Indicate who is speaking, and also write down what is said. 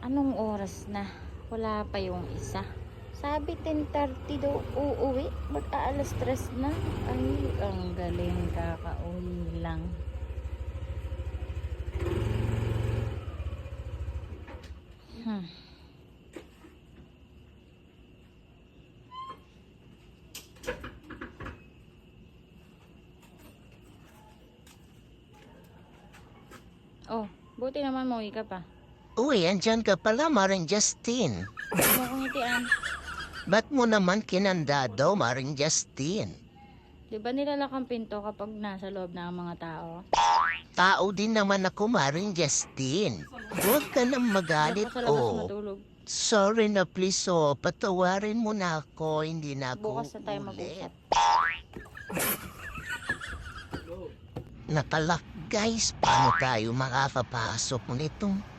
Speaker 1: Anong oras na? Wala pa yung isa. Sabi 10:30 daw uuwi. Mag-aalas 3 na. Ay, ang galing, kakauwi lang. Oh, buti naman mauwi ka pa.
Speaker 2: Uy, andyan ka pala, Maring Justine.
Speaker 1: Huwag mo kong ngitian.
Speaker 2: Ba't mo naman kinandado, Maring Justine?
Speaker 1: Di ba nilalak ang pinto kapag nasa loob na ang mga tao?
Speaker 2: Tao din naman ako, Maring Justine. Huwag ka nang magalit,
Speaker 1: Ako sa labas
Speaker 2: oh.
Speaker 1: matulog.
Speaker 2: Sorry na please, oh. Patawarin mo na ako, hindi na ako
Speaker 1: Bukas na tayo mag-usap.
Speaker 2: Nakalak, guys. Paano tayo makakapasok nitong